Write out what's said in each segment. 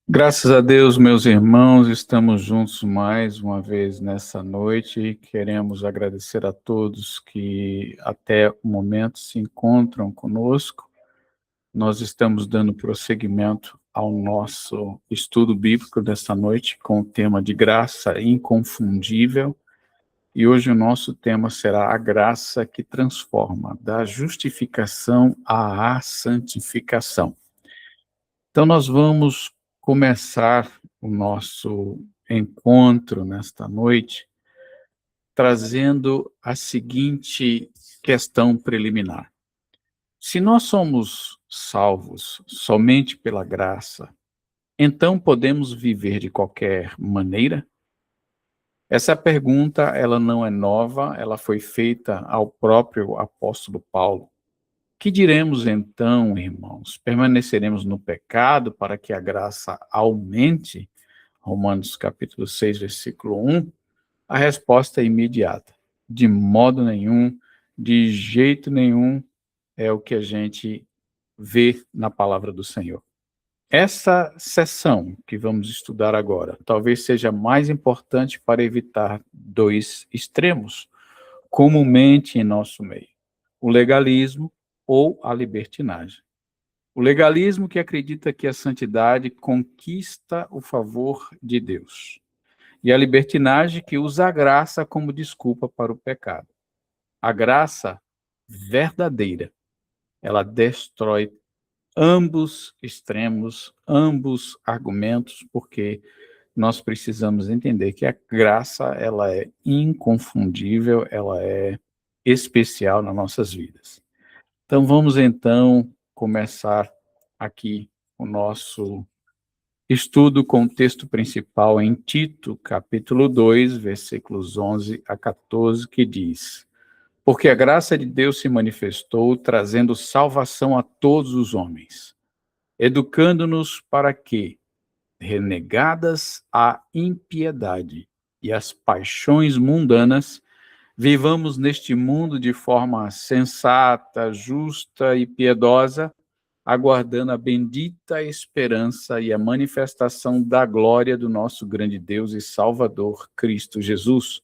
Graças a Deus, meus irmãos, estamos juntos mais uma vez nessa noite. Queremos agradecer a todos que até o momento se encontram conosco. Nós estamos dando prosseguimento ao nosso estudo bíblico desta noite com o tema de graça inconfundível. E hoje o nosso tema será a graça que transforma, da justificação à santificação. Então, nós vamos começar o nosso encontro nesta noite trazendo a seguinte questão preliminar. Se nós somos salvos somente pela graça, então podemos viver de qualquer maneira? Essa pergunta, ela não é nova, ela foi feita ao próprio apóstolo Paulo. Que diremos então, irmãos? Permaneceremos no pecado para que a graça aumente? Romanos capítulo 6, versículo 1. A resposta é imediata. De modo nenhum, de jeito nenhum, é o que a gente vê na palavra do Senhor. Essa seção que vamos estudar agora talvez seja mais importante para evitar dois extremos, comumente em nosso meio: o legalismo ou a libertinagem. O legalismo que acredita que a santidade conquista o favor de Deus. E a libertinagem que usa a graça como desculpa para o pecado. A graça verdadeira, ela destrói ambos extremos, ambos argumentos, porque nós precisamos entender que a graça, ela é inconfundível, ela é especial nas nossas vidas. Então, vamos então começar aqui o nosso estudo com o texto principal em Tito, capítulo 2, versículos 11 a 14, que diz: Porque a graça de Deus se manifestou, trazendo salvação a todos os homens, educando-nos para que, renegadas a impiedade e as paixões mundanas, vivamos neste mundo de forma sensata, justa e piedosa, aguardando a bendita esperança e a manifestação da glória do nosso grande Deus e Salvador, Cristo Jesus,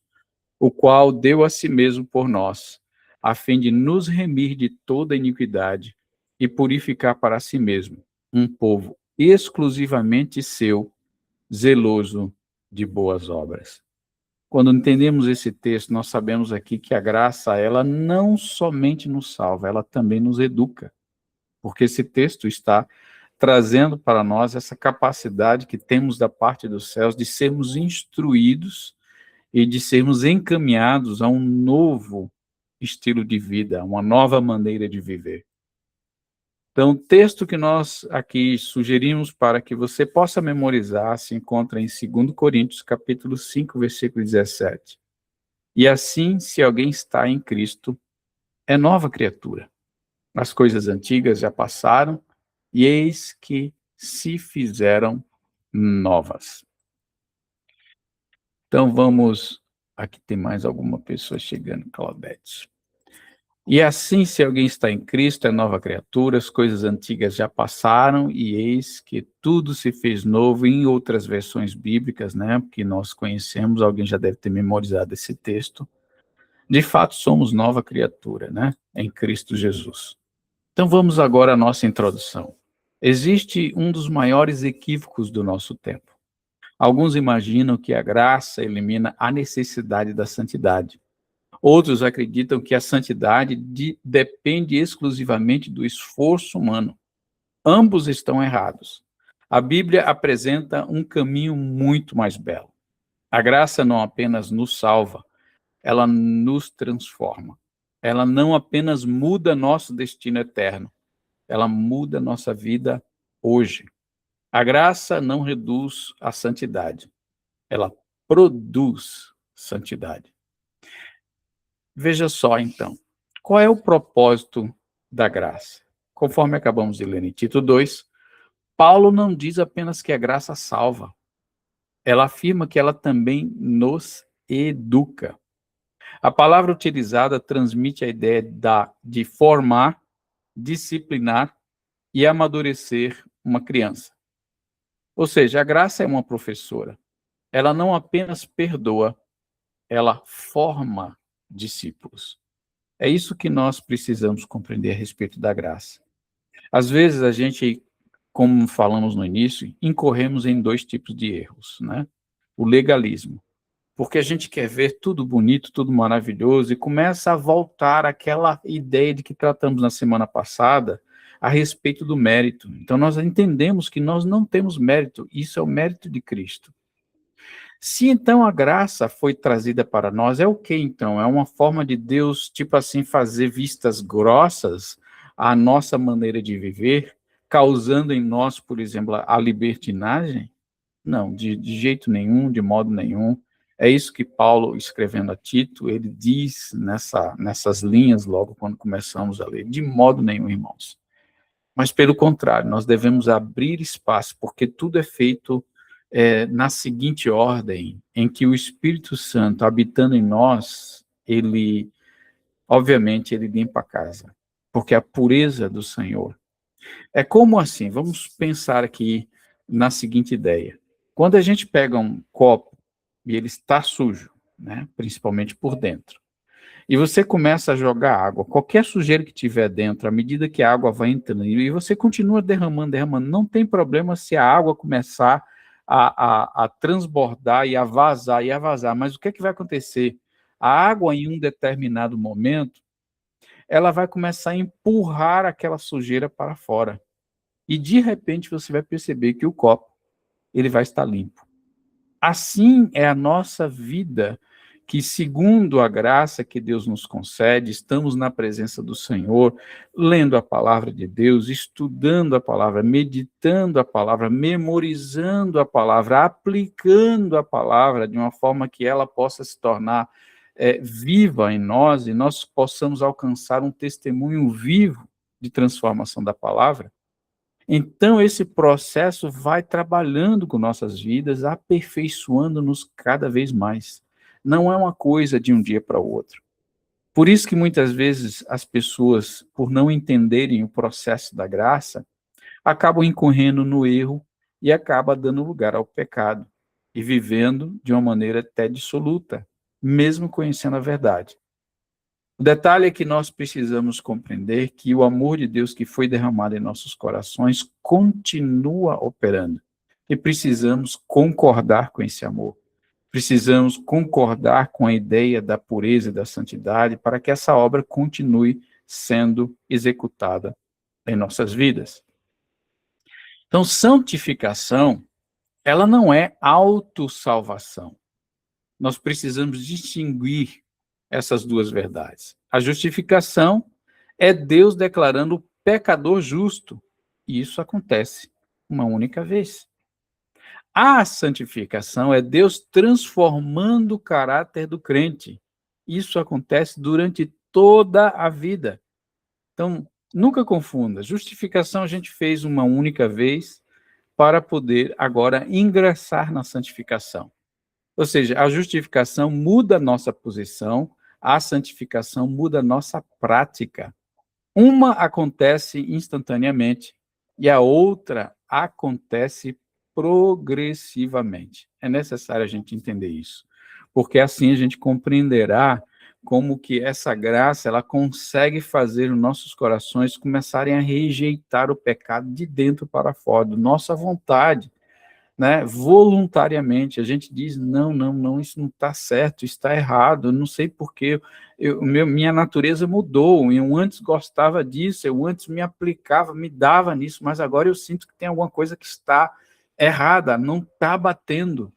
o qual deu a si mesmo por nós, a fim de nos remir de toda iniquidade e purificar para si mesmo um povo exclusivamente seu, zeloso de boas obras. Quando entendemos esse texto, nós sabemos aqui que a graça, ela não somente nos salva, ela também nos educa. Porque esse texto está trazendo para nós essa capacidade que temos da parte dos céus de sermos instruídos e de sermos encaminhados a um novo estilo de vida, a uma nova maneira de viver. Então, o texto que nós aqui sugerimos para que você possa memorizar se encontra em 2 Coríntios, capítulo 5, versículo 17. E assim, se alguém está em Cristo, é nova criatura. As coisas antigas já passaram, e eis que se fizeram novas. Então vamos, aqui tem mais alguma pessoa chegando, Claudete. E assim, se alguém está em Cristo, é nova criatura, as coisas antigas já passaram, e eis que tudo se fez novo. Em outras versões bíblicas, né, que nós conhecemos, alguém já deve ter memorizado esse texto. De fato, somos nova criatura, né, em Cristo Jesus. Então vamos agora à nossa introdução. Existe um dos maiores equívocos do nosso tempo. Alguns imaginam que a graça elimina a necessidade da santidade. Outros acreditam que a santidade depende exclusivamente do esforço humano. Ambos estão errados. A Bíblia apresenta um caminho muito mais belo. A graça não apenas nos salva, ela nos transforma. Ela não apenas muda nosso destino eterno, ela muda nossa vida hoje. A graça não reduz a santidade, ela produz santidade. Veja só, então, qual é o propósito da graça? Conforme acabamos de ler em Tito 2, Paulo não diz apenas que a graça salva, ela afirma que ela também nos educa. A palavra utilizada transmite a ideia de formar, disciplinar e amadurecer uma criança. Ou seja, a graça é uma professora. Ela não apenas perdoa, ela forma discípulos. É isso que nós precisamos compreender a respeito da graça. Às vezes a gente, como falamos no início, incorremos em dois tipos de erros, né? O legalismo, porque a gente quer ver tudo bonito, tudo maravilhoso, e começa a voltar àquela ideia de que tratamos na semana passada a respeito do mérito. Então nós entendemos que nós não temos mérito, isso é o mérito de Cristo. Se então a graça foi trazida para nós, é o que então? É uma forma de Deus, tipo assim, fazer vistas grossas à nossa maneira de viver, causando em nós, por exemplo, a libertinagem? Não, de jeito nenhum, de modo nenhum. É isso que Paulo, escrevendo a Tito, ele diz nessas linhas, logo quando começamos a ler. De modo nenhum, irmãos. Mas, pelo contrário, nós devemos abrir espaço, porque tudo é feito na seguinte ordem, em que o Espírito Santo, habitando em nós, ele, obviamente, ele limpa a casa, porque a pureza do Senhor. É como assim? Vamos pensar aqui na seguinte ideia. Quando a gente pega um copo e ele está sujo, né, principalmente por dentro, e você começa a jogar água, qualquer sujeira que tiver dentro, à medida que a água vai entrando, e você continua derramando, não tem problema se a água começar a transbordar e a vazar, mas o que é que vai acontecer? A água, em um determinado momento, ela vai começar a empurrar aquela sujeira para fora. E, de repente, você vai perceber que o copo ele vai estar limpo. Assim é a nossa vida, que segundo a graça que Deus nos concede, estamos na presença do Senhor, lendo a palavra de Deus, estudando a palavra, meditando a palavra, memorizando a palavra, aplicando a palavra de uma forma que ela possa se tornar viva em nós e nós possamos alcançar um testemunho vivo de transformação da palavra. Então, esse processo vai trabalhando com nossas vidas, aperfeiçoando-nos cada vez mais. Não é uma coisa de um dia para o outro. Por isso que muitas vezes as pessoas, por não entenderem o processo da graça, acabam incorrendo no erro e acabam dando lugar ao pecado e vivendo de uma maneira até dissoluta, mesmo conhecendo a verdade. O detalhe é que nós precisamos compreender que o amor de Deus que foi derramado em nossos corações continua operando. E precisamos concordar com esse amor. Precisamos concordar com a ideia da pureza e da santidade para que essa obra continue sendo executada em nossas vidas. Então, santificação, ela não é autossalvação. Nós precisamos distinguir essas duas verdades. A justificação é Deus declarando o pecador justo, e isso acontece uma única vez. A santificação é Deus transformando o caráter do crente. Isso acontece durante toda a vida. Então, nunca confunda. Justificação a gente fez uma única vez para poder agora ingressar na santificação. Ou seja, a justificação muda a nossa posição, a santificação muda a nossa prática. Uma acontece instantaneamente e a outra acontece progressivamente. É necessário a gente entender isso, porque assim a gente compreenderá como que essa graça ela consegue fazer os nossos corações começarem a rejeitar o pecado de dentro para fora, da nossa vontade, né, voluntariamente. A gente diz, não, isso não está certo, isso está errado, eu não sei porquê, minha natureza mudou, eu antes gostava disso, eu antes me aplicava, me dava nisso, mas agora eu sinto que tem alguma coisa que está errada, não está batendo.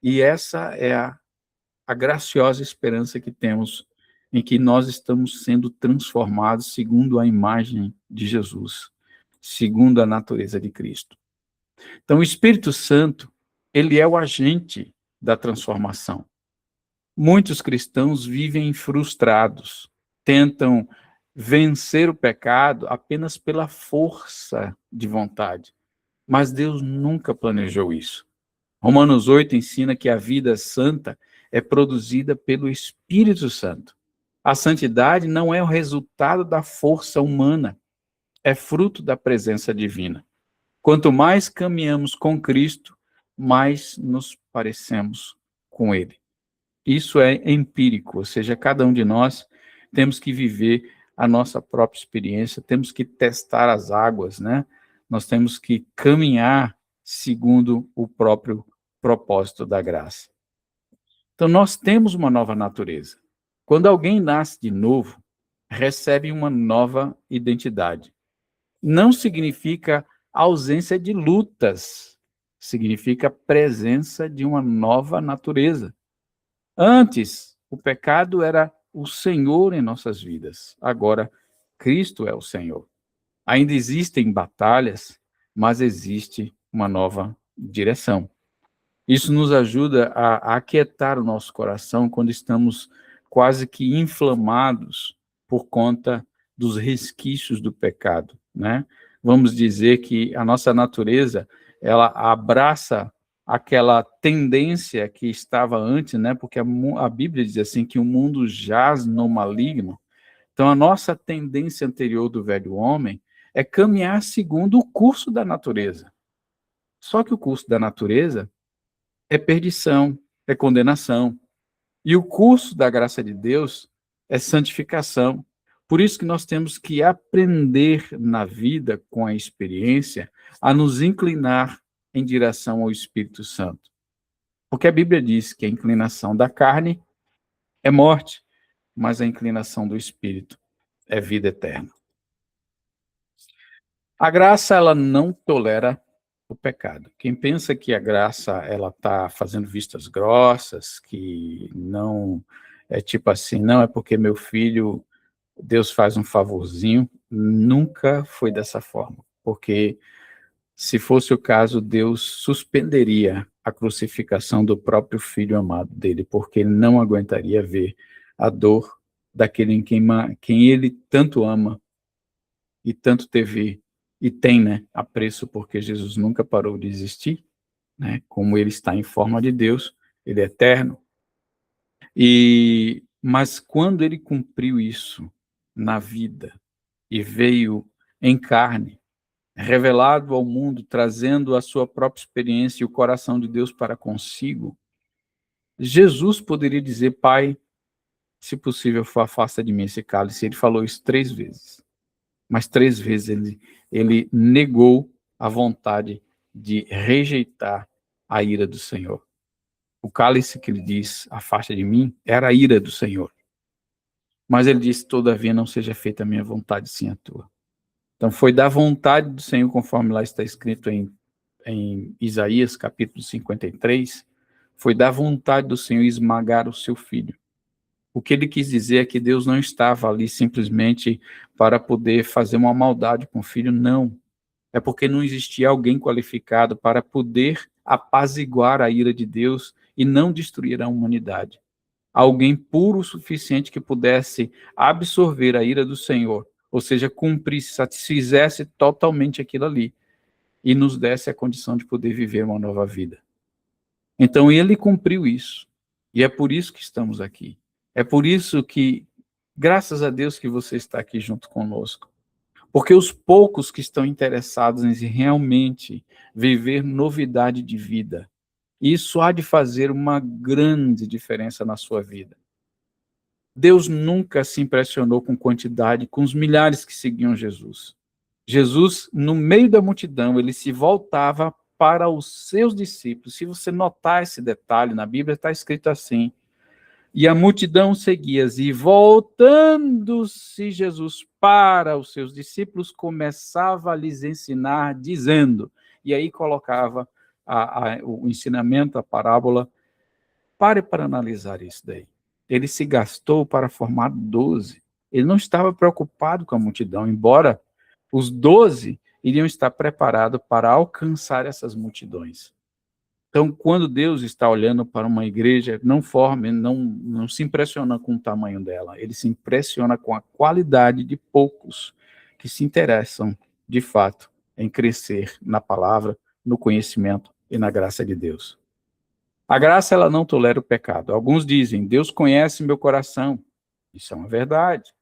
E essa é a graciosa esperança que temos, em que nós estamos sendo transformados segundo a imagem de Jesus, segundo a natureza de Cristo. Então, o Espírito Santo, ele é o agente da transformação. Muitos cristãos vivem frustrados, tentam vencer o pecado apenas pela força de vontade. Mas Deus nunca planejou isso. Romanos 8 ensina que a vida santa é produzida pelo Espírito Santo. A santidade não é o resultado da força humana, é fruto da presença divina. Quanto mais caminhamos com Cristo, mais nos parecemos com Ele. Isso é empírico, ou seja, cada um de nós temos que viver a nossa própria experiência, temos que testar as águas, né? Nós temos que caminhar segundo o próprio propósito da graça. Então, nós temos uma nova natureza. Quando alguém nasce de novo, recebe uma nova identidade. Não significa ausência de lutas, significa presença de uma nova natureza. Antes, o pecado era o Senhor em nossas vidas. Agora, Cristo é o Senhor. Ainda existem batalhas, mas existe uma nova direção. Isso nos ajuda a aquietar o nosso coração quando estamos quase que inflamados por conta dos resquícios do pecado, né? Vamos dizer que a nossa natureza, ela abraça aquela tendência que estava antes, né? Porque a Bíblia diz assim que o mundo jaz no maligno. Então, a nossa tendência anterior do velho homem é caminhar segundo o curso da natureza. Só que o curso da natureza é perdição, é condenação. E o curso da graça de Deus é santificação. Por isso que nós temos que aprender na vida, com a experiência, a nos inclinar em direção ao Espírito Santo. Porque a Bíblia diz que a inclinação da carne é morte, mas a inclinação do Espírito é vida eterna. A graça, ela não tolera o pecado. Quem pensa que a graça, ela está fazendo vistas grossas, que não é tipo assim, não é porque meu filho, Deus faz um favorzinho, nunca foi dessa forma. Porque se fosse o caso, Deus suspenderia a crucificação do próprio filho amado dele, porque ele não aguentaria ver a dor daquele em quem ele tanto ama e tanto teve e tem, né, apreço, porque Jesus nunca parou de existir, né, como ele está em forma de Deus, ele é eterno. Mas quando ele cumpriu isso na vida e veio em carne, revelado ao mundo, trazendo a sua própria experiência e o coração de Deus para consigo, Jesus poderia dizer: Pai, se possível, afasta de mim esse cálice. Ele falou isso 3 vezes. Mas 3 vezes ele negou a vontade de rejeitar a ira do Senhor. O cálice que ele diz, afasta de mim, era a ira do Senhor. Mas ele disse: todavia não seja feita a minha vontade, sim a tua. Então foi da vontade do Senhor, conforme lá está escrito em Isaías, capítulo 53, foi da vontade do Senhor esmagar o seu filho. O que ele quis dizer é que Deus não estava ali simplesmente para poder fazer uma maldade com o filho, não. É porque não existia alguém qualificado para poder apaziguar a ira de Deus e não destruir a humanidade. Alguém puro o suficiente que pudesse absorver a ira do Senhor, ou seja, cumprisse, satisfizesse totalmente aquilo ali e nos desse a condição de poder viver uma nova vida. Então ele cumpriu isso. E é por isso que estamos aqui. É por isso que, graças a Deus que você está aqui junto conosco. Porque os poucos que estão interessados em realmente viver novidade de vida, isso há de fazer uma grande diferença na sua vida. Deus nunca se impressionou com quantidade, com os milhares que seguiam Jesus. Jesus, no meio da multidão, ele se voltava para os seus discípulos. Se você notar esse detalhe, na Bíblia está escrito assim: e a multidão seguia, e voltando-se Jesus para os seus discípulos, começava a lhes ensinar, dizendo, e aí colocava o ensinamento, a parábola. Pare para analisar isso daí. Ele se gastou para formar 12. Ele não estava preocupado com a multidão, embora os 12 iriam estar preparados para alcançar essas multidões. Então, quando Deus está olhando para uma igreja, não se impressiona com o tamanho dela, ele se impressiona com a qualidade de poucos que se interessam, de fato, em crescer na palavra, no conhecimento e na graça de Deus. A graça, ela não tolera o pecado. Alguns dizem: Deus conhece meu coração. Isso é uma verdade.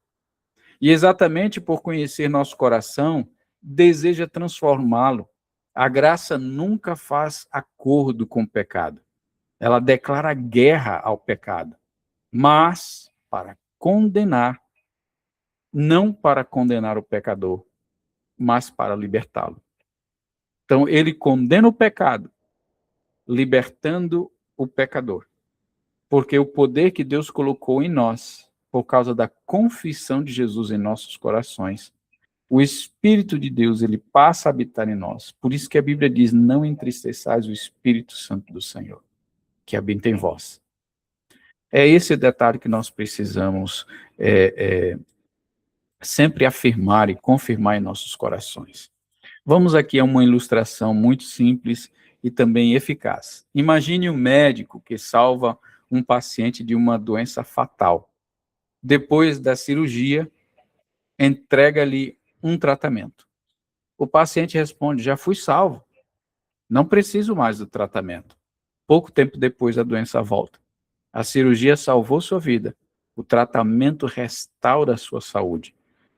E exatamente por conhecer nosso coração, deseja transformá-lo. A graça nunca faz acordo com o pecado. Ela declara guerra ao pecado, mas para condenar, não para condenar o pecador, mas para libertá-lo. Então, ele condena o pecado, libertando o pecador. Porque o poder que Deus colocou em nós, por causa da confissão de Jesus em nossos corações, o Espírito de Deus, ele passa a habitar em nós. Por isso que a Bíblia diz, não entristeçais o Espírito Santo do Senhor, que habita em vós. É esse detalhe que nós precisamos sempre afirmar e confirmar em nossos corações. Vamos aqui a uma ilustração muito simples e também eficaz. Imagine um médico que salva um paciente de uma doença fatal. Depois da cirurgia, entrega-lhe um tratamento. O paciente responde, já fui salvo, não preciso mais do tratamento. Pouco tempo depois, a doença volta. A cirurgia salvou sua vida. O tratamento restaura sua saúde.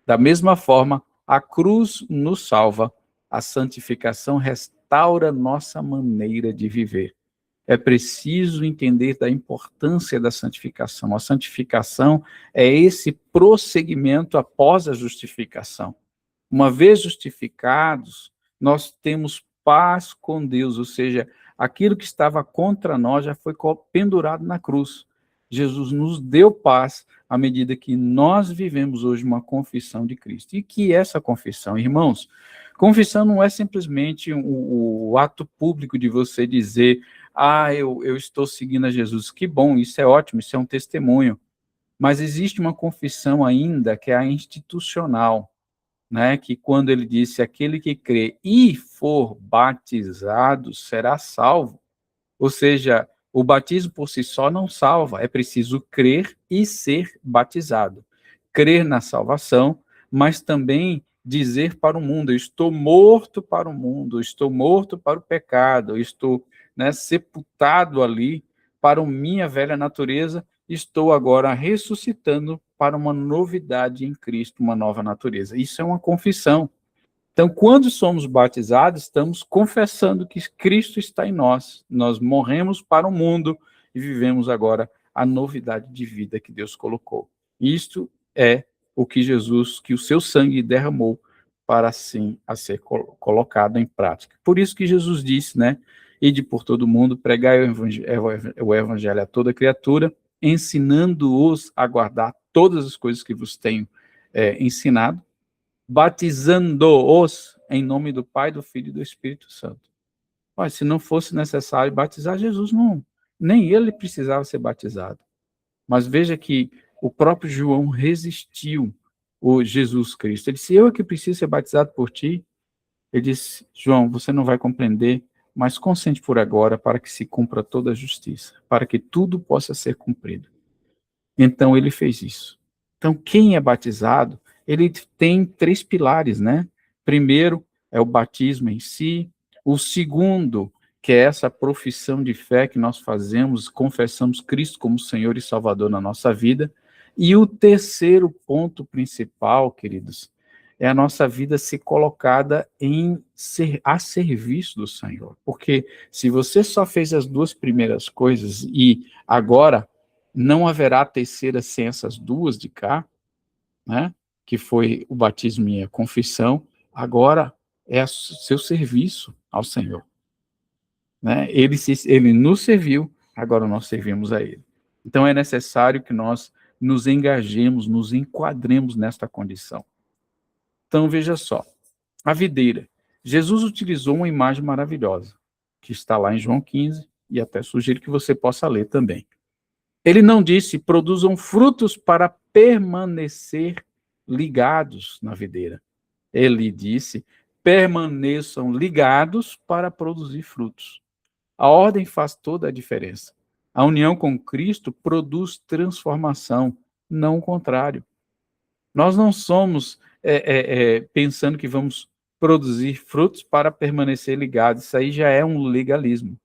Da mesma forma, a cruz nos salva. A santificação restaura nossa maneira de viver. É preciso entender da importância da santificação. A santificação é esse prosseguimento após a justificação. Uma vez justificados, nós temos paz com Deus, ou seja, aquilo que estava contra nós já foi pendurado na cruz. Jesus nos deu paz à medida que nós vivemos hoje uma confissão de Cristo. E que essa confissão, irmãos, confissão não é simplesmente o ato público de você dizer, eu estou seguindo a Jesus. Que bom, isso é ótimo, isso é um testemunho. Mas existe uma confissão ainda que é a institucional, né, que quando ele disse, aquele que crê e for batizado será salvo. Ou seja, o batismo por si só não salva, é preciso crer e ser batizado. Crer na salvação, mas também dizer para o mundo, eu estou morto para o mundo, eu estou morto para o pecado, eu estou, né, sepultado ali para a minha velha natureza, estou agora ressuscitando para uma novidade em Cristo, uma nova natureza. Isso é uma confissão. Então, quando somos batizados, estamos confessando que Cristo está em nós. Nós morremos para o mundo e vivemos agora a novidade de vida que Deus colocou. Isto é o que Jesus, que o seu sangue derramou para assim a ser colocado em prática. Por isso que Jesus disse, né? Ide por todo o mundo, pregai o evangelho a toda criatura, ensinando-os a guardar todas as coisas que vos tenho ensinado, batizando-os em nome do Pai, do Filho e do Espírito Santo. Olha, se não fosse necessário batizar Jesus, não, nem ele precisava ser batizado. Mas veja que o próprio João resistiu o Jesus Cristo. Ele disse, eu é que preciso ser batizado por ti. Ele disse, João, você não vai compreender, mas consente por agora para que se cumpra toda a justiça, para que tudo possa ser cumprido. Então ele fez isso. Então quem é batizado, ele tem 3 pilares, né? Primeiro é o batismo em si, o segundo, que é essa profissão de fé que nós fazemos, confessamos Cristo como Senhor e Salvador na nossa vida, e o terceiro ponto principal, queridos, é a nossa vida ser colocada a serviço do Senhor. Porque se você só fez as 2 primeiras coisas e agora não haverá terceira sem essas 2 de cá, né? Que foi o batismo e a confissão, agora é seu serviço ao Senhor. Né? Ele nos serviu, agora nós servimos a Ele. Então é necessário que nós nos engajemos, nos enquadremos nesta condição. Então veja só, a videira. Jesus utilizou uma imagem maravilhosa, que está lá em João 15, e até sugiro que você possa ler também. Ele não disse, produzam frutos para permanecer ligados na videira. Ele disse, permaneçam ligados para produzir frutos. A ordem faz toda a diferença. A união com Cristo produz transformação, não o contrário. Nós não somos pensando que vamos produzir frutos para permanecer ligados. Isso aí já é um legalismo.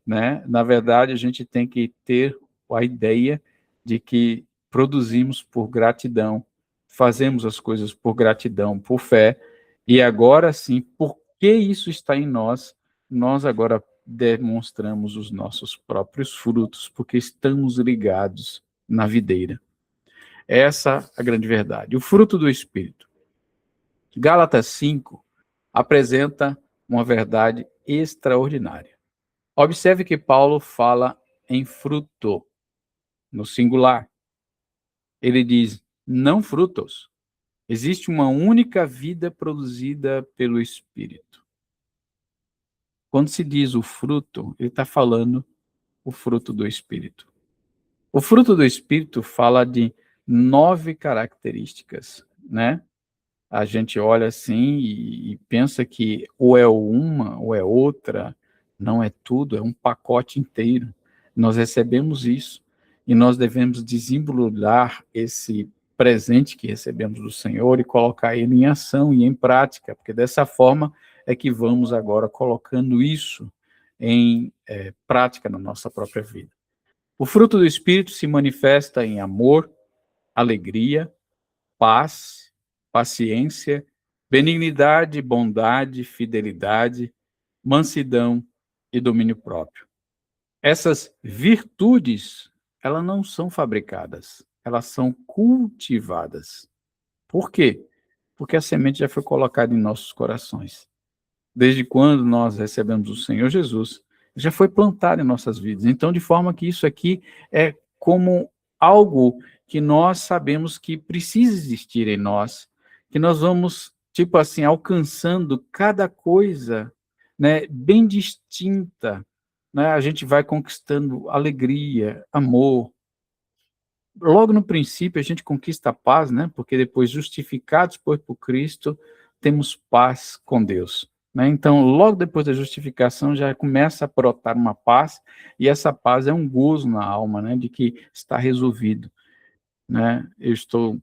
Né? Na verdade, a gente tem que ter a ideia de que produzimos por gratidão, fazemos as coisas por gratidão, por fé, e agora sim, por porque isso está em nós, nós agora demonstramos os nossos próprios frutos, porque estamos ligados na videira. Essa é a grande verdade. O fruto do Espírito. Gálatas 5 apresenta uma verdade extraordinária. Observe que Paulo fala em fruto, no singular. Ele diz, não frutos. Existe uma única vida produzida pelo Espírito. Quando se diz o fruto, ele está falando o fruto do Espírito. O fruto do Espírito fala de 9 características, né? A gente olha assim e pensa que ou é uma ou é outra, não é tudo, é um pacote inteiro. Nós recebemos isso e nós devemos desembrulhar esse presente que recebemos do Senhor e colocar ele em ação e em prática, porque dessa forma é que vamos agora colocando isso em prática na nossa própria vida. O fruto do Espírito se manifesta em amor, alegria, paz, paciência, benignidade, bondade, fidelidade, mansidão e domínio próprio. Essas virtudes, elas não são fabricadas, elas são cultivadas. Por quê? Porque a semente já foi colocada em nossos corações. Desde quando nós recebemos o Senhor Jesus, já foi plantado em nossas vidas. Então, de forma que isso aqui é como algo que nós sabemos que precisa existir em nós, que nós vamos, tipo assim, alcançando cada coisa, né, bem distinta, né? A gente vai conquistando alegria, amor. Logo no princípio, a gente conquista a paz, né? Porque depois, justificados por Cristo, temos paz com Deus. Né? Então, logo depois da justificação, já começa a brotar uma paz, e essa paz é um gozo na alma, né? De que está resolvido. Né? Eu estou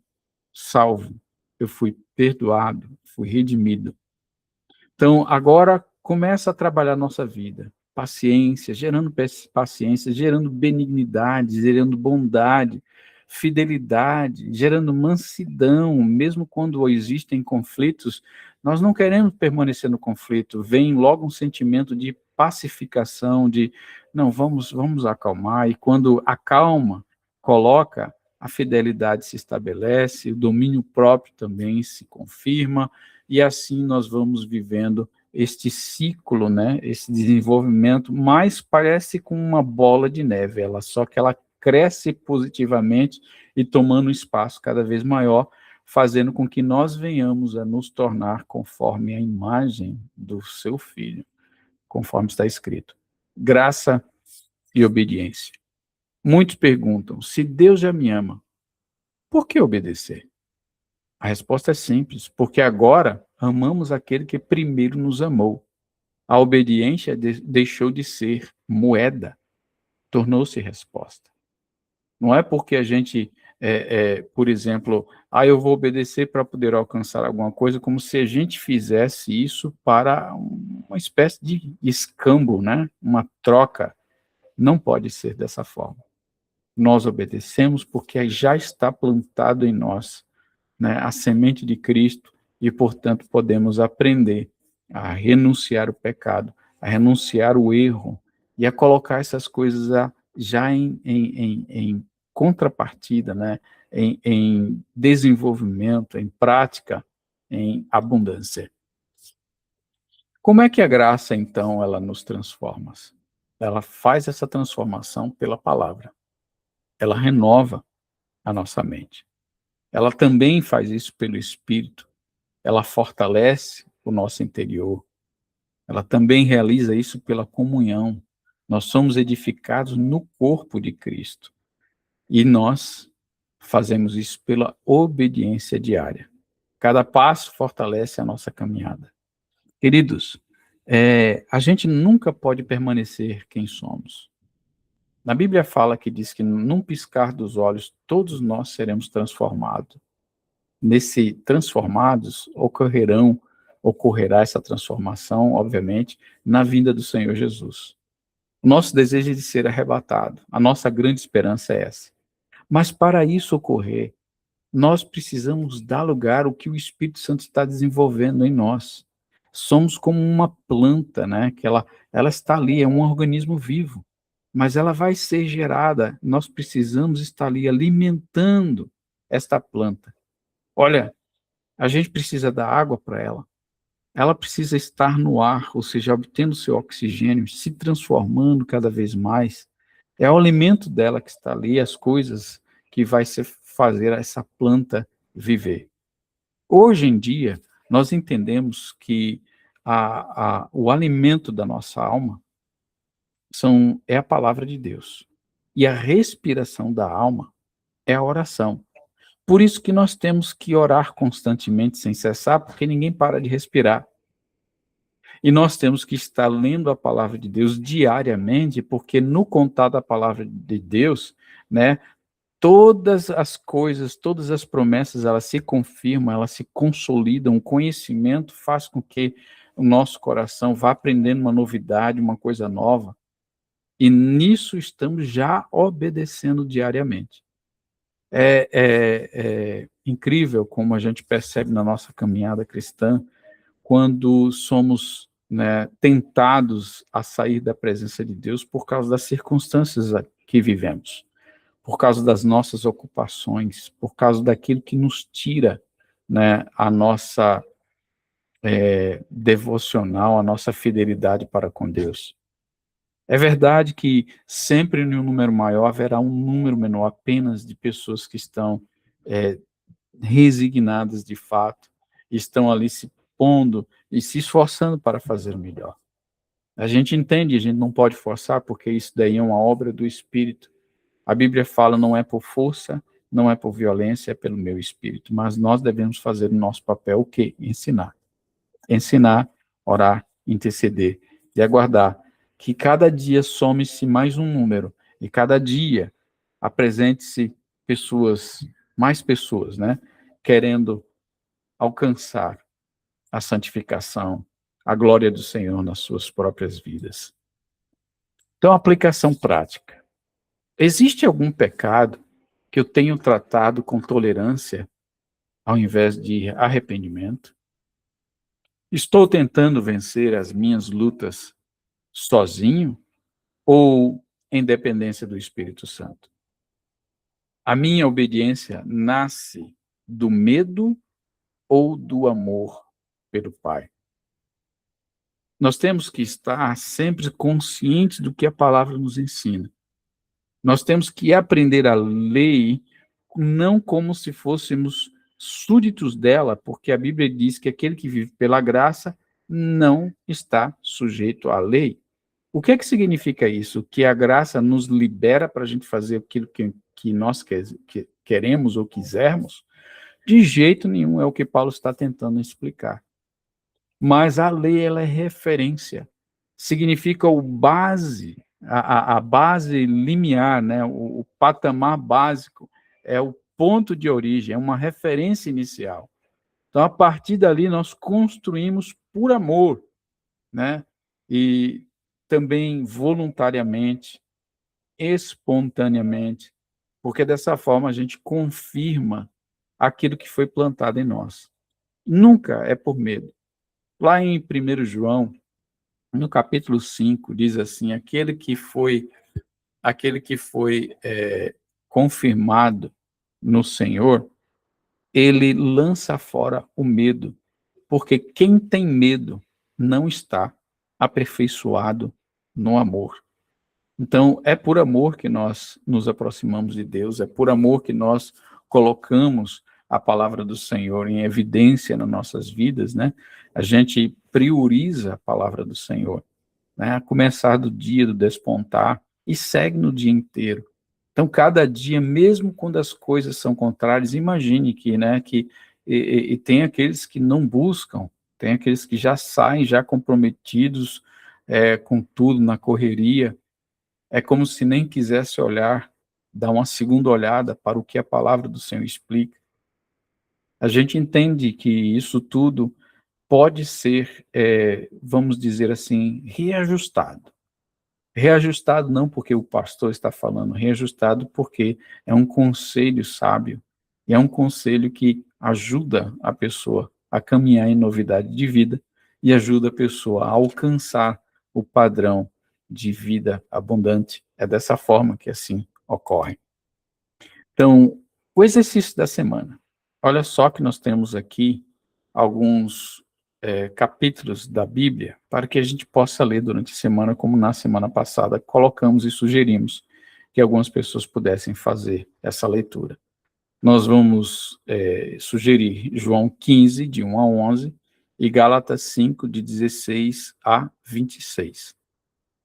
salvo, eu fui perdoado, fui redimido. Então, agora começa a trabalhar a nossa vida. Paciência, gerando paciência, gerando benignidade, gerando bondade, fidelidade, gerando mansidão, mesmo quando existem conflitos, nós não queremos permanecer no conflito, vem logo um sentimento de pacificação, de, não, vamos acalmar, e quando acalma, coloca, a fidelidade se estabelece, o domínio próprio também se confirma, e assim nós vamos vivendo este ciclo, né, esse desenvolvimento, mas parece com uma bola de neve, só que ela cresce positivamente e tomando um espaço cada vez maior, fazendo com que nós venhamos a nos tornar conforme a imagem do seu Filho, conforme está escrito. Graça e obediência. Muitos perguntam, se Deus já me ama, por que obedecer? A resposta é simples, porque agora amamos aquele que primeiro nos amou. A obediência deixou de ser moeda, tornou-se resposta. Não é porque a gente, por exemplo, eu vou obedecer para poder alcançar alguma coisa, como se a gente fizesse isso para uma espécie de escambo, né? Uma troca. Não pode ser dessa forma. Nós obedecemos porque já está plantado em nós, né, a semente de Cristo, e, portanto, podemos aprender a renunciar o pecado, a renunciar o erro, e a colocar essas coisas já em contrapartida, né, em desenvolvimento, em prática, em abundância. Como é que a graça, então, ela nos transforma? Ela faz essa transformação pela palavra. Ela renova a nossa mente. Ela também faz isso pelo Espírito. Ela fortalece o nosso interior. Ela também realiza isso pela comunhão. Nós somos edificados no corpo de Cristo. E nós fazemos isso pela obediência diária. Cada passo fortalece a nossa caminhada. Queridos, a gente nunca pode permanecer quem somos. Na Bíblia fala que diz que num piscar dos olhos todos nós seremos transformados. Nesse transformados, ocorrerá essa transformação, obviamente, na vinda do Senhor Jesus. O nosso desejo é de ser arrebatado. A nossa grande esperança é essa. Mas para isso ocorrer, nós precisamos dar lugar ao que o Espírito Santo está desenvolvendo em nós. Somos como uma planta, né, que ela está ali, é um organismo vivo, mas ela vai ser gerada, nós precisamos estar ali alimentando esta planta. Olha, a gente precisa dar água para ela precisa estar no ar, ou seja, obtendo seu oxigênio, se transformando cada vez mais. É o alimento dela que está ali, as coisas que vai fazer essa planta viver. Hoje em dia, nós entendemos que o alimento da nossa alma é a palavra de Deus. E a respiração da alma é a oração. Por isso que nós temos que orar constantemente, sem cessar, porque ninguém para de respirar. E nós temos que estar lendo a palavra de Deus diariamente, porque no contar da palavra de Deus, né, todas as coisas, todas as promessas, elas se confirmam, elas se consolidam, o conhecimento faz com que o nosso coração vá aprendendo uma novidade, uma coisa nova, e nisso estamos já obedecendo diariamente. É incrível como a gente percebe na nossa caminhada cristã, quando somos, né, tentados a sair da presença de Deus por causa das circunstâncias que vivemos, por causa das nossas ocupações, por causa daquilo que nos tira, né, a nossa devocional, a nossa fidelidade para com Deus. É verdade que sempre em um número maior haverá um número menor apenas de pessoas que estão é, resignadas de fato, estão ali se pondo e se esforçando para fazer o melhor. A gente entende, a gente não pode forçar, porque isso daí é uma obra do Espírito. A Bíblia fala, não é por força, não é por violência, é pelo meu Espírito. Mas nós devemos fazer o nosso papel, o quê? Ensinar. Ensinar, orar, interceder e aguardar que cada dia some-se mais um número e cada dia apresente-se mais pessoas, né? Querendo alcançar a santificação, a glória do Senhor nas suas próprias vidas. Então, aplicação prática. Existe algum pecado que eu tenho tratado com tolerância ao invés de arrependimento? Estou tentando vencer as minhas lutas sozinho ou em dependência do Espírito Santo? A minha obediência nasce do medo ou do amor pelo Pai? Nós temos que estar sempre conscientes do que a palavra nos ensina. Nós temos que aprender a lei não como se fôssemos súditos dela, porque a Bíblia diz que aquele que vive pela graça não está sujeito à lei. O que é que significa isso? Que a graça nos libera para a gente fazer aquilo que nós queremos ou quisermos? De jeito nenhum, é o que Paulo está tentando explicar. Mas a lei, ela é referência. Significa o base, a base limiar, né? O patamar básico, é o ponto de origem, é uma referência inicial. Então, a partir dali, nós construímos por amor, né? E também voluntariamente, espontaneamente, porque dessa forma a gente confirma aquilo que foi plantado em nós. Nunca é por medo. Lá em 1 João, no capítulo 5, diz assim, aquele que foi confirmado no Senhor, ele lança fora o medo, porque quem tem medo não está aperfeiçoado no amor. Então, é por amor que nós nos aproximamos de Deus, é por amor que nós colocamos a palavra do Senhor em evidência nas nossas vidas, né? A gente prioriza a palavra do Senhor, né? A começar do dia, do despontar, e segue no dia inteiro. Então, cada dia, mesmo quando as coisas são contrárias, imagine que, né, e tem aqueles que não buscam, tem aqueles que já saem, já comprometidos com tudo na correria, é como se nem quisesse olhar, dar uma segunda olhada para o que a palavra do Senhor explica. A gente entende que isso tudo pode ser, vamos dizer assim, reajustado. Reajustado não porque o pastor está falando, reajustado porque é um conselho sábio, e é um conselho que ajuda a pessoa a caminhar em novidade de vida e ajuda a pessoa a alcançar o padrão de vida abundante. É dessa forma que assim ocorre. Então, o exercício da semana. Olha só que nós temos aqui alguns capítulos da Bíblia para que a gente possa ler durante a semana, como na semana passada colocamos e sugerimos que algumas pessoas pudessem fazer essa leitura. Nós vamos sugerir João 15, de 1 a 11, e Gálatas 5, de 16 a 26.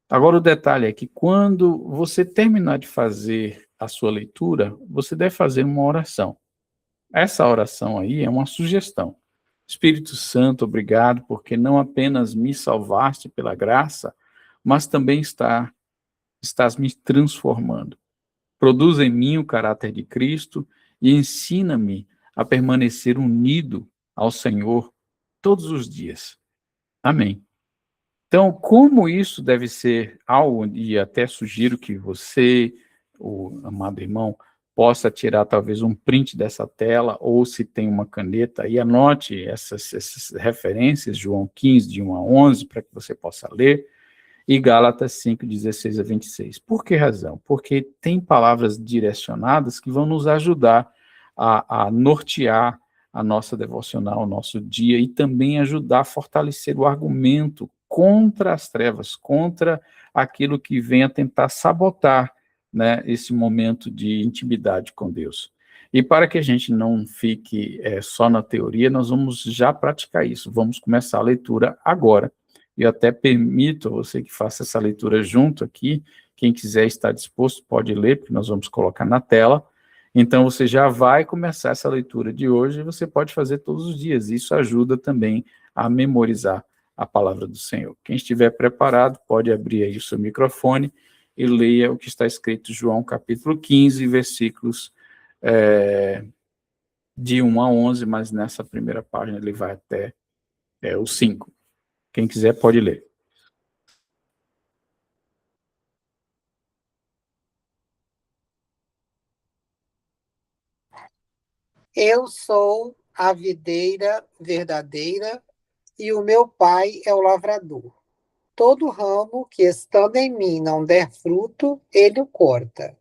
Agora, o detalhe é que quando você terminar de fazer a sua leitura, você deve fazer uma oração. Essa oração aí é uma sugestão. Espírito Santo, obrigado, porque não apenas me salvaste pela graça, mas também estás me transformando. Produz em mim o caráter de Cristo e ensina-me a permanecer unido ao Senhor todos os dias. Amém. Então, como isso deve ser algo, e até sugiro que você, o amado irmão, possa tirar talvez um print dessa tela, ou se tem uma caneta, e anote essas referências, João 15, de 1 a 11, para que você possa ler, e Gálatas 5, 16 a 26. Por que razão? Porque tem palavras direcionadas que vão nos ajudar a nortear a nossa devocional, o nosso dia, e também ajudar a fortalecer o argumento contra as trevas, contra aquilo que vem a tentar sabotar, né, esse momento de intimidade com Deus. E para que a gente não fique só na teoria, nós vamos já praticar isso. Vamos começar a leitura agora. Eu até permito a você que faça essa leitura junto aqui. Quem quiser estar disposto pode ler, porque nós vamos colocar na tela. Então, você já vai começar essa leitura de hoje e você pode fazer todos os dias. Isso ajuda também a memorizar a palavra do Senhor. Quem estiver preparado, pode abrir aí o seu microfone e leia o que está escrito em João capítulo 15, versículos de 1 a 11, mas nessa primeira página ele vai até o 5. Quem quiser pode ler. Eu sou a videira verdadeira e o meu pai é o lavrador. Todo ramo que estando em mim não der fruto, ele o corta.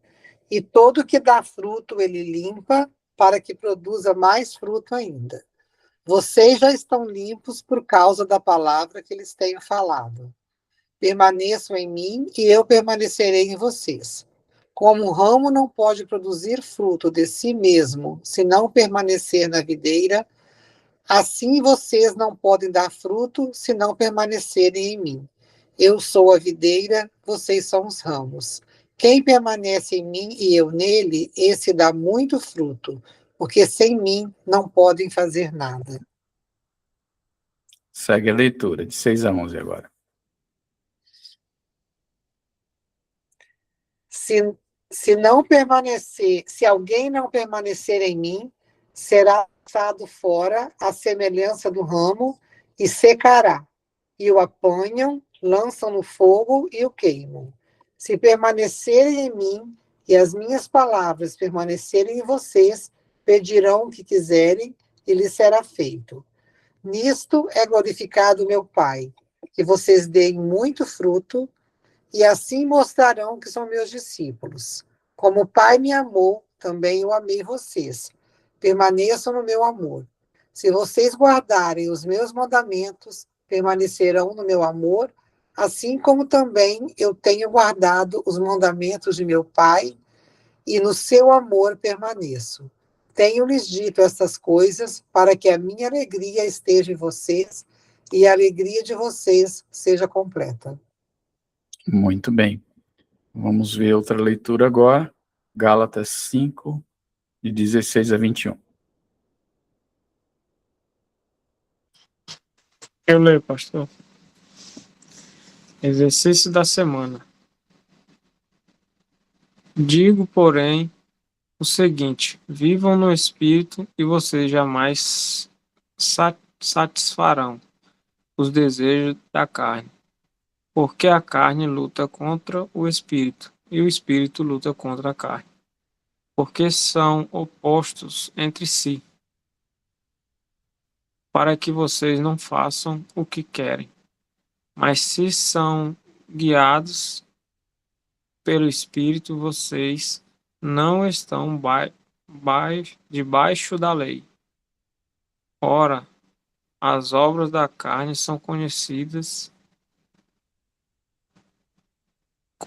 E todo que dá fruto, ele limpa, para que produza mais fruto ainda. Vocês já estão limpos por causa da palavra que lhes tenho falado. Permaneçam em mim e eu permanecerei em vocês. Como um ramo não pode produzir fruto de si mesmo, se não permanecer na videira, assim vocês não podem dar fruto se não permanecerem em mim. Eu sou a videira, vocês são os ramos. Quem permanece em mim e eu nele, esse dá muito fruto, porque sem mim não podem fazer nada. Segue a leitura, de 6 a 11 agora. Se alguém não permanecer em mim, será lançado fora à semelhança do ramo e secará. E o apanham, lançam no fogo e o queimam. Se permanecerem em mim e as minhas palavras permanecerem em vocês, pedirão o que quiserem e lhes será feito. Nisto é glorificado meu Pai, que vocês deem muito fruto e assim mostrarão que são meus discípulos. Como o Pai me amou, também eu amei vocês. Permaneçam no meu amor. Se vocês guardarem os meus mandamentos, permanecerão no meu amor, assim como também eu tenho guardado os mandamentos de meu Pai, e no seu amor permaneço. Tenho-lhes dito estas coisas para que a minha alegria esteja em vocês e a alegria de vocês seja completa. Muito bem. Vamos ver outra leitura agora. Gálatas 5, de 16 a 21. Eu leio, pastor. Exercício da semana. Digo, porém, o seguinte: vivam no Espírito e vocês jamais satisfarão os desejos da carne, porque a carne luta contra o Espírito e o Espírito luta contra a carne, porque são opostos entre si, para que vocês não façam o que querem. Mas se são guiados pelo Espírito, vocês não estão debaixo da lei. Ora, as obras da carne são conhecidas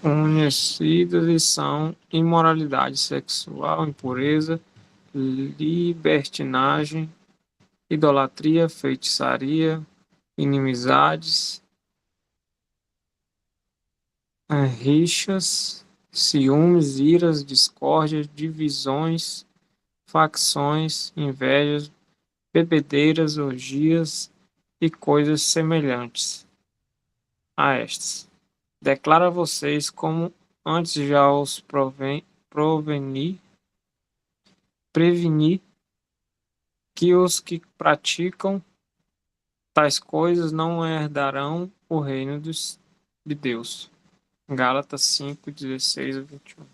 e são imoralidade sexual, impureza, libertinagem, idolatria, feitiçaria, inimizades, rixas, ciúmes, iras, discórdias, divisões, facções, invejas, bebedeiras, orgias e coisas semelhantes a estas. Declaro a vocês, como antes já os preveni, que os que praticam tais coisas não herdarão o reino de Deus. Gálatas 5, 16 a 21.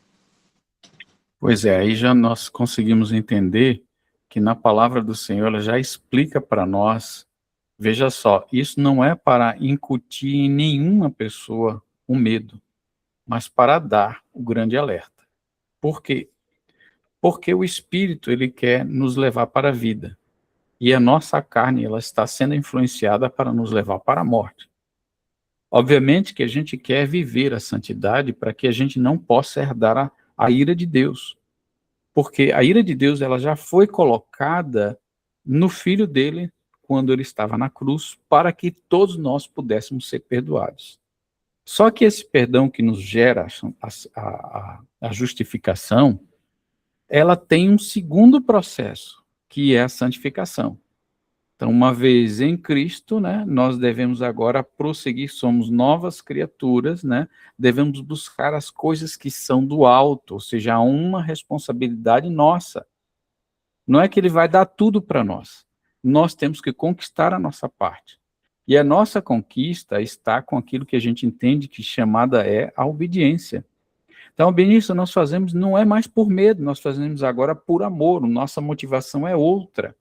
Pois é, aí já nós conseguimos entender que na palavra do Senhor ela já explica para nós, veja só, isso não é para incutir em nenhuma pessoa o medo, mas para dar o grande alerta. Por quê? Porque o Espírito ele quer nos levar para a vida, e a nossa carne ela está sendo influenciada para nos levar para a morte. Obviamente que a gente quer viver a santidade para que a gente não possa herdar a ira de Deus. Porque a ira de Deus ela já foi colocada no Filho dele quando ele estava na cruz, para que todos nós pudéssemos ser perdoados. Só que esse perdão que nos gera a justificação, ela tem um segundo processo, que é a santificação. Então, uma vez em Cristo, né, nós devemos agora prosseguir, somos novas criaturas, né, devemos buscar as coisas que são do alto, ou seja, há uma responsabilidade nossa. Não é que ele vai dar tudo para nós temos que conquistar a nossa parte. E a nossa conquista está com aquilo que a gente entende que chamada é a obediência. Então, a obediência nós fazemos não é mais por medo, nós fazemos agora por amor, nossa motivação é outra.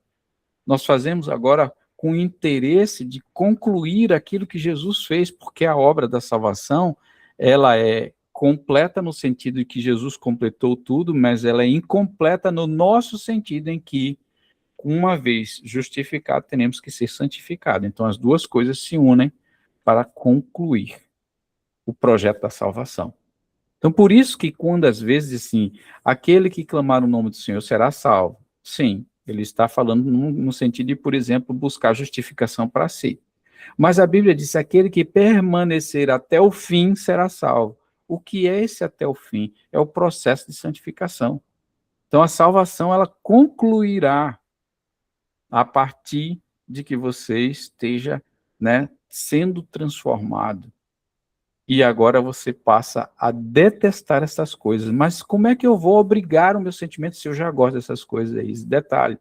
Nós fazemos agora com o interesse de concluir aquilo que Jesus fez, porque a obra da salvação, ela é completa no sentido de que Jesus completou tudo, mas ela é incompleta no nosso sentido em que, uma vez justificado, teremos que ser santificado. Então, as duas coisas se unem para concluir o projeto da salvação. Então, por isso que quando às vezes, assim, aquele que clamar o nome do Senhor será salvo. Sim, ele está falando no sentido de, por exemplo, buscar justificação para si. Mas a Bíblia diz, aquele que permanecer até o fim será salvo. O que é esse até o fim? É o processo de santificação. Então, a salvação, ela concluirá a partir de que você esteja, né, sendo transformado. E agora você passa a detestar essas coisas. Mas como é que eu vou obrigar o meu sentimento se eu já gosto dessas coisas aí? Esse detalhe.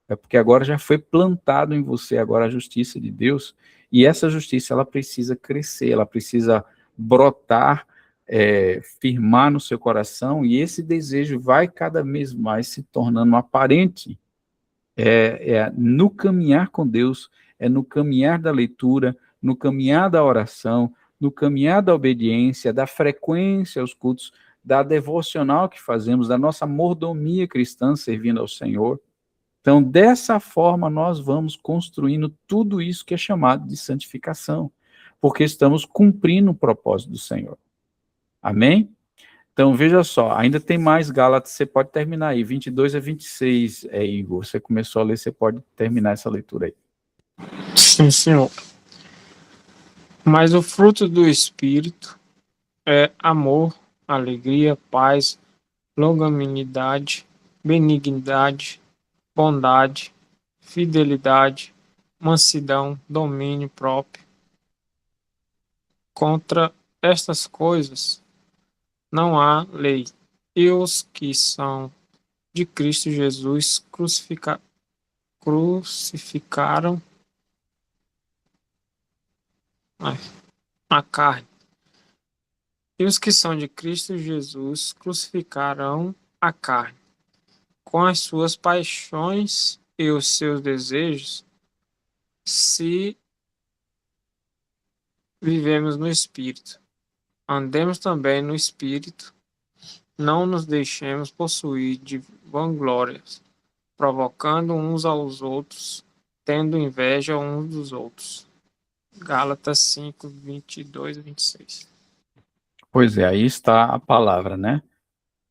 É porque agora já foi plantado em você agora a justiça de Deus, e essa justiça ela precisa crescer, ela precisa brotar, firmar no seu coração, e esse desejo vai cada vez mais se tornando aparente. No caminhar com Deus, é no caminhar da leitura, no caminhar da oração, no caminhar da obediência, da frequência aos cultos, da devocional que fazemos, da nossa mordomia cristã servindo ao Senhor. Então, dessa forma, nós vamos construindo tudo isso que é chamado de santificação, porque estamos cumprindo o propósito do Senhor. Amém? Então, veja só, ainda tem mais Gálatas, você pode terminar aí, 22 a 26, Igor, você começou a ler, você pode terminar essa leitura aí. Sim, senhor. Mas o fruto do Espírito é amor, alegria, paz, longanimidade, benignidade, bondade, fidelidade, mansidão, domínio próprio. Contra estas coisas não há lei. E os que são de Cristo Jesus crucificaram a carne. E os que são de Cristo Jesus crucificarão a carne com as suas paixões e os seus desejos. se vivemos no Espírito. Andemos também no Espírito, não nos deixemos possuir de vanglórias, provocando uns aos outros, tendo inveja uns dos outros. Gálatas 5, 22 e 26. Pois é, aí está a palavra, né?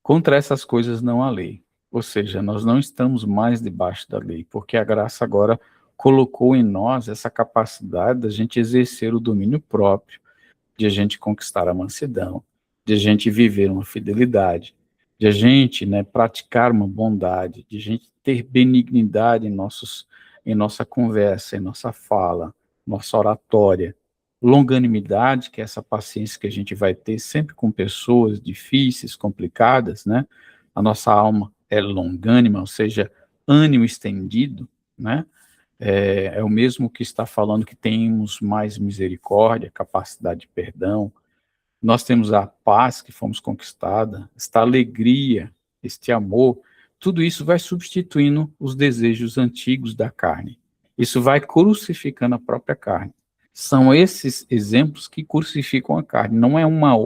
Contra essas coisas não há lei. Ou seja, nós não estamos mais debaixo da lei, porque a graça agora colocou em nós essa capacidade da gente exercer o domínio próprio, de a gente conquistar a mansidão, de a gente viver uma fidelidade, de a gente, né, praticar uma bondade, de a gente ter benignidade em nossa conversa, em nossa fala, nossa oratória, longanimidade, que é essa paciência que a gente vai ter sempre com pessoas difíceis, complicadas, né? A nossa alma é longânima, ou seja, ânimo estendido, né? É o mesmo que está falando que temos mais misericórdia, capacidade de perdão. Nós temos a paz que fomos conquistada, esta alegria, este amor. Tudo isso vai substituindo os desejos antigos da carne. Isso vai crucificando a própria carne. São esses exemplos que crucificam a carne. Não é uma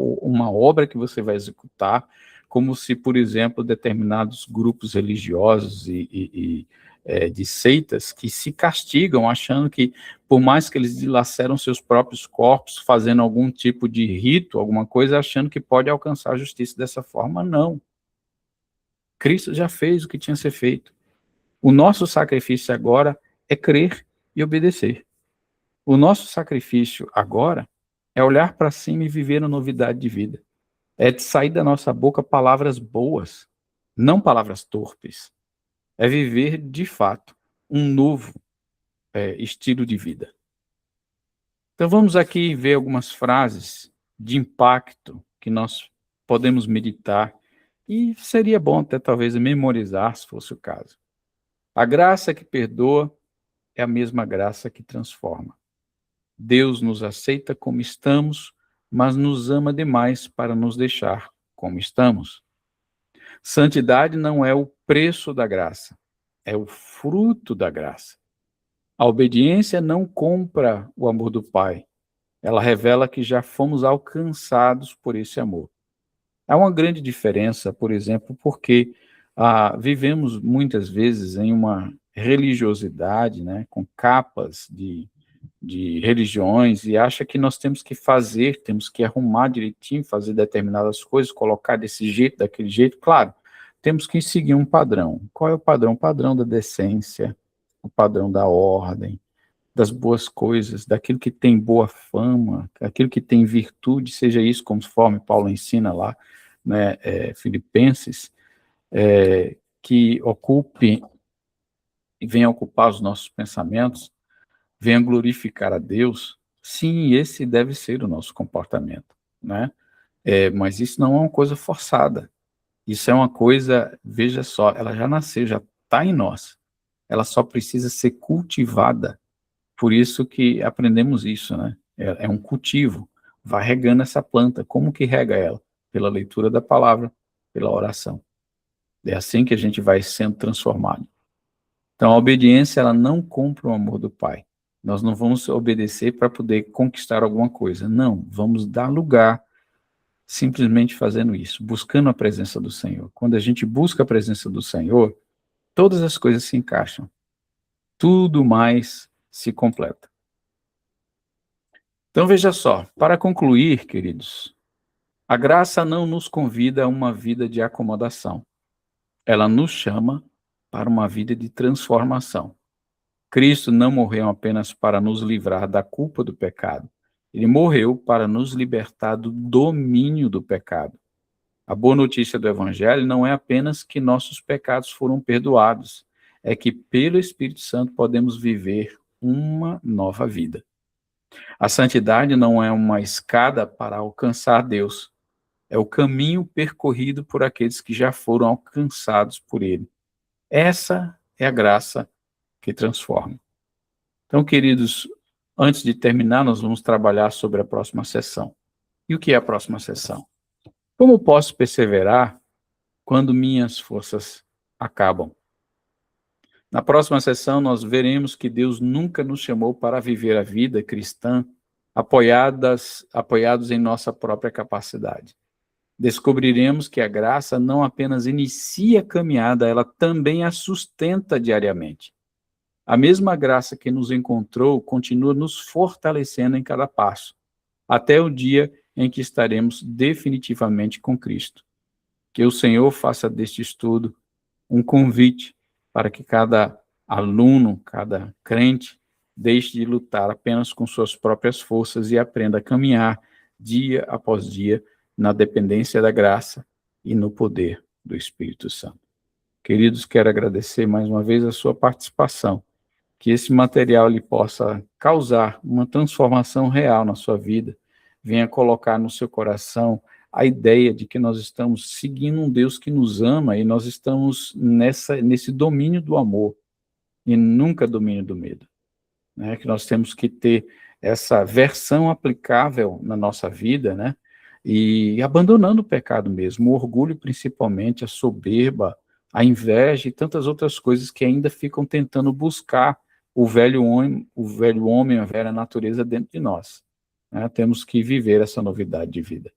obra que você vai executar, como se, por exemplo, determinados grupos religiosos de seitas que se castigam, achando que, por mais que eles dilaceram seus próprios corpos, fazendo algum tipo de rito, alguma coisa, achando que pode alcançar a justiça dessa forma, não. Cristo já fez o que tinha a ser feito. O nosso sacrifício agora é crer e obedecer. O nosso sacrifício agora é olhar para cima e viver a novidade de vida. É de sair da nossa boca palavras boas, não palavras torpes. É viver, de fato, um novo estilo de vida. Então vamos aqui ver algumas frases de impacto que nós podemos meditar e seria bom até talvez memorizar, se fosse o caso. A graça que perdoa é a mesma graça que transforma. Deus nos aceita como estamos, mas nos ama demais para nos deixar como estamos. Santidade não é o preço da graça, é o fruto da graça. A obediência não compra o amor do Pai, ela revela que já fomos alcançados por esse amor. Há uma grande diferença, por exemplo, porque vivemos muitas vezes em uma religiosidade, né, com capas de religiões e acha que nós temos que fazer, temos que arrumar direitinho, fazer determinadas coisas, colocar desse jeito, daquele jeito. Claro, temos que seguir um padrão. Qual é o padrão? O padrão da decência, o padrão da ordem, das boas coisas, daquilo que tem boa fama, aquilo que tem virtude, seja isso conforme Paulo ensina lá, né, Filipenses, que ocupe e venha ocupar os nossos pensamentos, venha glorificar a Deus, sim, esse deve ser o nosso comportamento, né? Mas isso não é uma coisa forçada. Isso é uma coisa, veja só, ela já nasceu, já está em nós. Ela só precisa ser cultivada. Por isso que aprendemos isso, né? É um cultivo. Vai regando essa planta. Como que rega ela? Pela leitura da palavra, pela oração. É assim que a gente vai sendo transformado. Então, a obediência, ela não compra o amor do Pai. Nós não vamos obedecer para poder conquistar alguma coisa. Não, vamos dar lugar simplesmente fazendo isso, buscando a presença do Senhor. Quando a gente busca a presença do Senhor, todas as coisas se encaixam. Tudo mais se completa. Então, veja só, para concluir, queridos, a graça não nos convida a uma vida de acomodação. Ela nos chama para uma vida de transformação. Cristo não morreu apenas para nos livrar da culpa do pecado. Ele morreu para nos libertar do domínio do pecado. A boa notícia do Evangelho não é apenas que nossos pecados foram perdoados, é que pelo Espírito Santo podemos viver uma nova vida. A santidade não é uma escada para alcançar Deus, é o caminho percorrido por aqueles que já foram alcançados por Ele. Essa é a graça que transforma. Então, queridos, antes de terminar, nós vamos trabalhar sobre a próxima sessão. E o que é a próxima sessão? Como posso perseverar quando minhas forças acabam? Na próxima sessão, nós veremos que Deus nunca nos chamou para viver a vida cristã apoiados em nossa própria capacidade. Descobriremos que a graça não apenas inicia a caminhada, ela também a sustenta diariamente. A mesma graça que nos encontrou continua nos fortalecendo em cada passo, até o dia em que estaremos definitivamente com Cristo. Que o Senhor faça deste estudo um convite para que cada aluno, cada crente, deixe de lutar apenas com suas próprias forças e aprenda a caminhar dia após dia na dependência da graça e no poder do Espírito Santo. Queridos, quero agradecer mais uma vez a sua participação, que esse material lhe possa causar uma transformação real na sua vida, venha colocar no seu coração a ideia de que nós estamos seguindo um Deus que nos ama e nós estamos nesse domínio do amor e nunca domínio do medo. Né? Que nós temos que ter essa versão aplicável na nossa vida, né? E abandonando o pecado mesmo, o orgulho principalmente, a soberba, a inveja e tantas outras coisas que ainda ficam tentando buscar o velho homem, a velha natureza dentro de nós. Né? Temos que viver essa novidade de vida.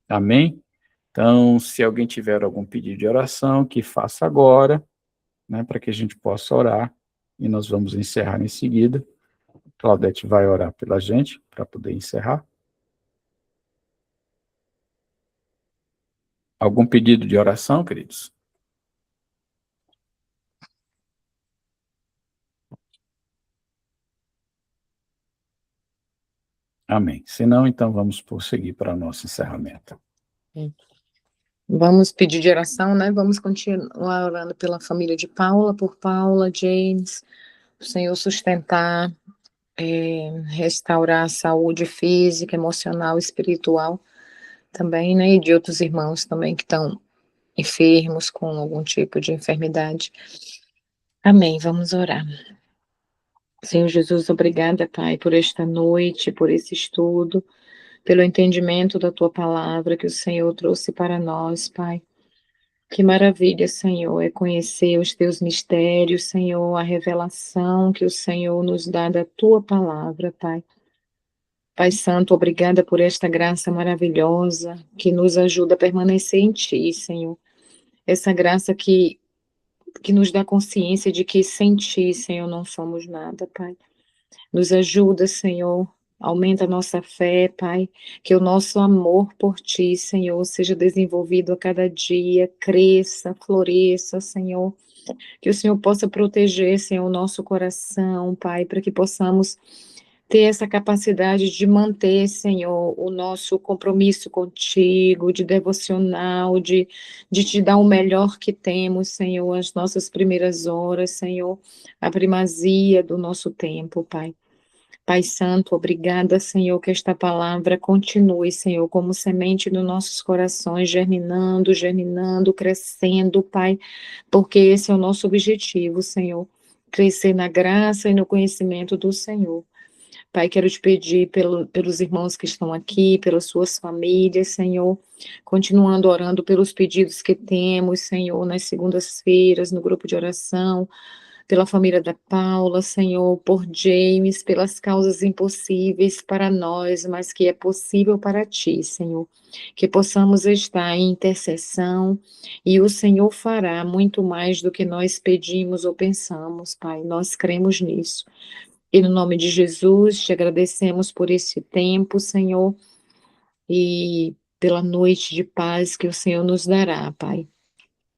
Amém? Então, se alguém tiver algum pedido de oração, que faça agora, né, para que a gente possa orar, e nós vamos encerrar em seguida. Claudete vai orar pela gente, para poder encerrar. Algum pedido de oração, queridos? Amém. Se não, então vamos prosseguir para o nosso encerramento. Vamos pedir de oração, né? Vamos continuar orando pela família de Paula, por Paula, James, o Senhor sustentar, restaurar a saúde física, emocional, espiritual também, né? E de outros irmãos também que estão enfermos com algum tipo de enfermidade. Amém. Vamos orar. Senhor Jesus, obrigada, Pai, por esta noite, por esse estudo, pelo entendimento da Tua palavra que o Senhor trouxe para nós, Pai. Que maravilha, Senhor, é conhecer os Teus mistérios, Senhor, a revelação que o Senhor nos dá da Tua palavra, Pai. Pai Santo, obrigada por esta graça maravilhosa que nos ajuda a permanecer em Ti, Senhor. Essa graça que nos dá consciência de que sem Ti, Senhor, não somos nada, Pai. Nos ajuda, Senhor, aumenta a nossa fé, Pai, que o nosso amor por Ti, Senhor, seja desenvolvido a cada dia, cresça, floresça, Senhor, que o Senhor possa proteger, Senhor, o nosso coração, Pai, para que possamos ter essa capacidade de manter, Senhor, o nosso compromisso contigo, de devocional, de te dar o melhor que temos, Senhor, as nossas primeiras horas, Senhor, a primazia do nosso tempo, Pai. Pai Santo, obrigada, Senhor, que esta palavra continue, Senhor, como semente nos nossos corações, germinando, crescendo, Pai, porque esse é o nosso objetivo, Senhor, crescer na graça e no conhecimento do Senhor. Pai, quero te pedir pelos irmãos que estão aqui, pelas suas famílias, Senhor, continuando orando pelos pedidos que temos, Senhor, nas segundas-feiras, no grupo de oração, pela família da Paula, Senhor, por James, pelas causas impossíveis para nós, mas que é possível para Ti, Senhor, que possamos estar em intercessão e o Senhor fará muito mais do que nós pedimos ou pensamos, Pai, nós cremos nisso. E no nome de Jesus, te agradecemos por esse tempo, Senhor, e pela noite de paz que o Senhor nos dará, Pai.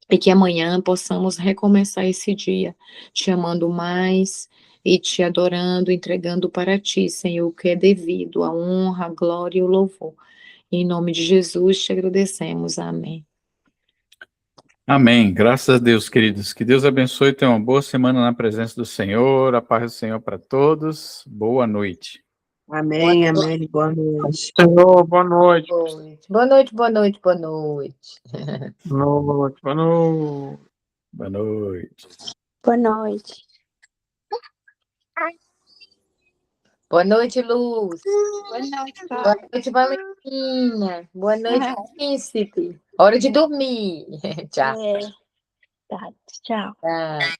E que amanhã possamos recomeçar esse dia, te amando mais e te adorando, entregando para Ti, Senhor, o que é devido, a honra, a glória e o louvor. Em nome de Jesus, te agradecemos. Amém. Amém. Graças a Deus, queridos. Que Deus abençoe e tenha uma boa semana na presença do Senhor. A paz do Senhor para todos. Boa noite. Amém, amém. Boa noite. Senhor, boa noite. Boa noite, boa noite, boa noite. Boa noite, boa noite. Boa noite. Boa noite. Boa noite, Luz. Boa noite, Boa pai. noite, Valentina. Boa noite, Príncipe. Hora de dormir. Tchau. Tá, tchau. Tchau.